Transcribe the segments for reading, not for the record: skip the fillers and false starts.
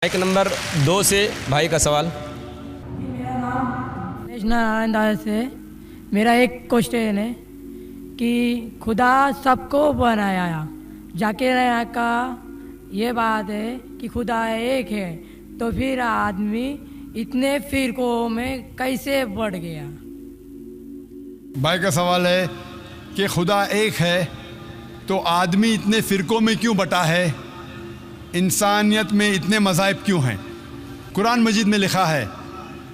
ایک نمبر 2 سے بھائی کا سوال۔ میرا نام نارائن داس ہے۔ میرا ایک کوشچن ہے کہ خدا سب کو بنایا، ذاکر نائک کا یہ بات ہے کہ خدا ایک ہے، تو پھر آدمی اتنے فرقوں میں کیسے بڑھ گیا؟ بھائی کا سوال ہے کہ خدا ایک ہے تو آدمی اتنے فرقوں میں کیوں بٹا ہے، انسانیت میں اتنے مذاہب کیوں ہیں؟ قرآن مجید میں لکھا ہے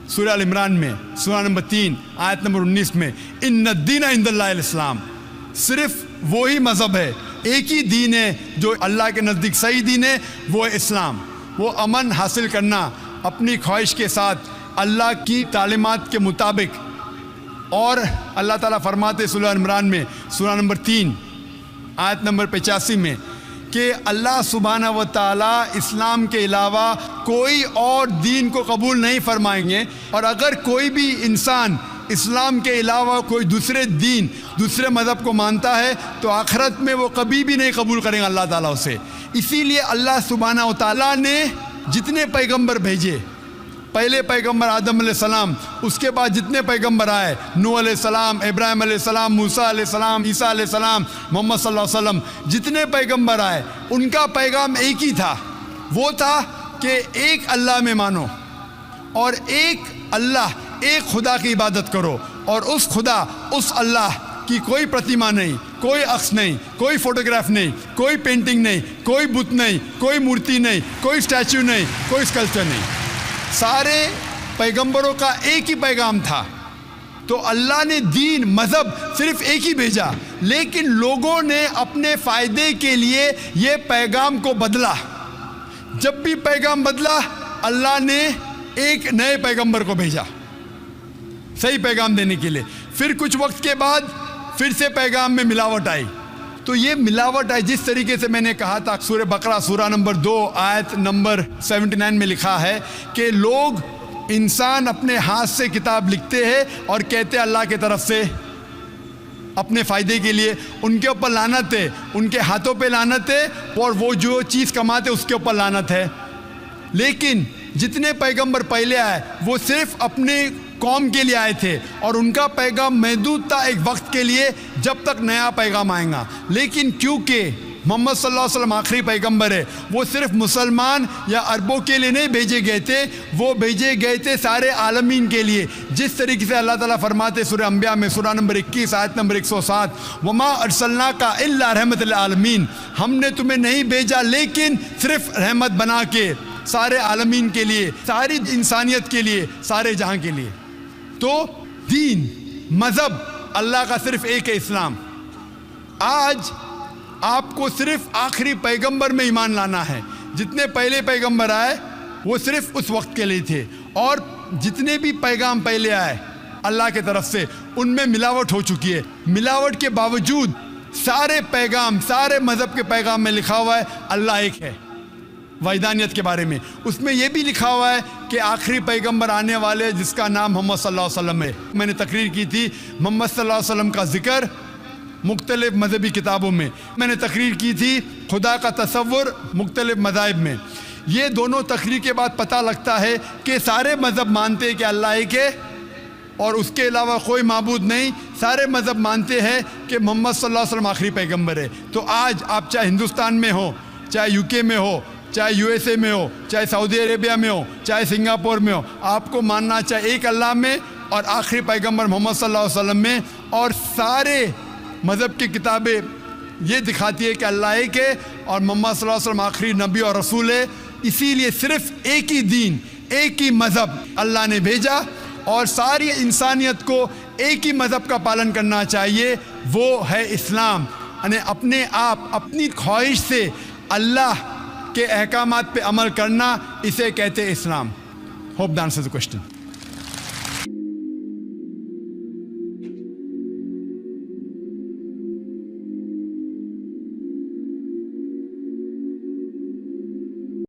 سورہ ال عمران میں سورہ نمبر 3 آیت نمبر 19 میں، ان الدین عند اللہ الاسلام، صرف وہی مذہب ہے، ایک ہی دین ہے جو اللہ کے نزدیک صحیح دین ہے، وہ ہے اسلام۔ وہ امن حاصل کرنا اپنی خواہش کے ساتھ اللہ کی تعلیمات کے مطابق، اور اللہ تعالیٰ فرماتے سورہ عمران میں سورہ نمبر 3 آیت نمبر 85 میں کہ اللہ سبحانہ و تعالیٰ اسلام کے علاوہ کوئی اور دین کو قبول نہیں فرمائیں گے، اور اگر کوئی بھی انسان اسلام کے علاوہ کوئی دوسرے دین، دوسرے مذہب کو مانتا ہے تو آخرت میں وہ کبھی بھی نہیں قبول کریں گے اللہ تعالیٰ اسے۔ اسی لیے اللہ سبحانہ و تعالیٰ نے جتنے پیغمبر بھیجے، پہلے پیغمبر آدم علیہ السلام، اس کے بعد جتنے پیغمبر آئے، نوح علیہ السلام، ابراہیم علیہ السلام، موسیٰ علیہ السلام، عیسیٰ علیہ السلام، محمد صلی اللہ علیہ وسلم، جتنے پیغمبر آئے ان کا پیغام ایک ہی تھا، وہ تھا کہ ایک اللہ میں مانو، اور ایک اللہ، ایک خدا کی عبادت کرو، اور اس خدا، اس اللہ کی کوئی پرتیما نہیں، کوئی عکس نہیں، کوئی فوٹوگراف نہیں، کوئی پینٹنگ نہیں، کوئی بت نہیں، کوئی مورتی نہیں، کوئی اسٹیچو نہیں، کوئی اسکلپچر نہیں۔ سارے پیغمبروں کا ایک ہی پیغام تھا، تو اللہ نے دین، مذہب صرف ایک ہی بھیجا، لیکن لوگوں نے اپنے فائدے کے لیے یہ پیغام کو بدلا۔ جب بھی پیغام بدلا، اللہ نے ایک نئے پیغمبر کو بھیجا صحیح پیغام دینے کے لیے، پھر کچھ وقت کے بعد پھر سے پیغام میں ملاوٹ آئی۔ تو یہ ملاوٹ آئی جس طریقے سے میں نے کہا تھا، سورہ بقرہ سورہ نمبر 2 آیت نمبر 79 میں لکھا ہے کہ لوگ، انسان اپنے ہاتھ سے کتاب لکھتے ہیں اور کہتے ہیں اللہ کی طرف سے اپنے فائدے کے لیے، ان کے اوپر لعنت ہے، ان کے ہاتھوں پہ لعنت ہے، اور وہ جو چیز کماتے اس کے اوپر لعنت ہے۔ لیکن جتنے پیغمبر پہلے آئے وہ صرف اپنے قوم کے لیے آئے تھے، اور ان کا پیغام محدود تھا ایک وقت کے لیے جب تک نیا پیغام آئے گا۔ لیکن کیونکہ محمد صلی اللہ علیہ وسلم آخری پیغمبر ہے، وہ صرف مسلمان یا عربوں کے لیے نہیں بھیجے گئے تھے، وہ بھیجے گئے تھے سارے عالمین کے لیے، جس طریقے سے اللہ تعالیٰ فرماتے سورہ انبیاء میں سورہ نمبر 21 آیت نمبر 107، وما ارسلناک الا رحمت للعالمین، ہم نے تمہیں نہیں بھیجا لیکن صرف رحمت بنا کے سارے عالمین کے لیے، ساری انسانیت کے لیے، سارے جہاں کے لیے۔ تو دین، مذہب اللہ کا صرف ایک ہے، اسلام۔ آج آپ کو صرف آخری پیغمبر میں ایمان لانا ہے۔ جتنے پہلے پیغمبر آئے وہ صرف اس وقت کے لیے تھے، اور جتنے بھی پیغام پہلے آئے اللہ کے طرف سے ان میں ملاوٹ ہو چکی ہے۔ ملاوٹ کے باوجود سارے پیغام، سارے مذہب کے پیغام میں لکھا ہوا ہے اللہ ایک ہے، وحدانیت کے بارے میں۔ اس میں یہ بھی لکھا ہوا ہے کہ آخری پیغمبر آنے والے جس کا نام محمد صلی اللہ علیہ وسلم ہے۔ میں نے تقریر کی تھی محمد صلی اللہ علیہ وسلم کا ذکر مختلف مذہبی کتابوں میں، میں نے تقریر کی تھی خدا کا تصور مختلف مذاہب میں۔ یہ دونوں تقریر کے بعد پتہ لگتا ہے کہ سارے مذہب مانتے ہیں کہ اللہ ایک ہے اور اس کے علاوہ کوئی معبود نہیں، سارے مذہب مانتے ہیں کہ محمد صلی اللہ علیہ وسلم آخری پیغمبر ہے۔ تو آج آپ چاہے ہندوستان میں ہو، چاہے UK میں ہو، چاہے USA میں ہو، چاہے سعودی عربیہ میں ہو، چاہے سنگاپور میں ہو، آپ کو ماننا چاہے ایک اللہ میں اور آخری پیغمبر محمد صلی اللہ علیہ وسلم میں۔ اور سارے مذہب کی کتابیں یہ دکھاتی ہے کہ اللہ ایک ہے اور محمد صلی اللہ علیہ وسلم آخری نبی اور رسول ہے۔ اسی لیے صرف ایک ہی دین، ایک ہی مذہب اللہ نے بھیجا، اور ساری انسانیت کو ایک ہی مذہب کا پالن کرنا چاہیے، وہ ہے اسلام۔ یعنی اپنے آپ، اپنی خواہش سے اللہ کے احکامات پہ عمل کرنا، اسے کہتے ہیں اسلام۔ Hope that answers the question.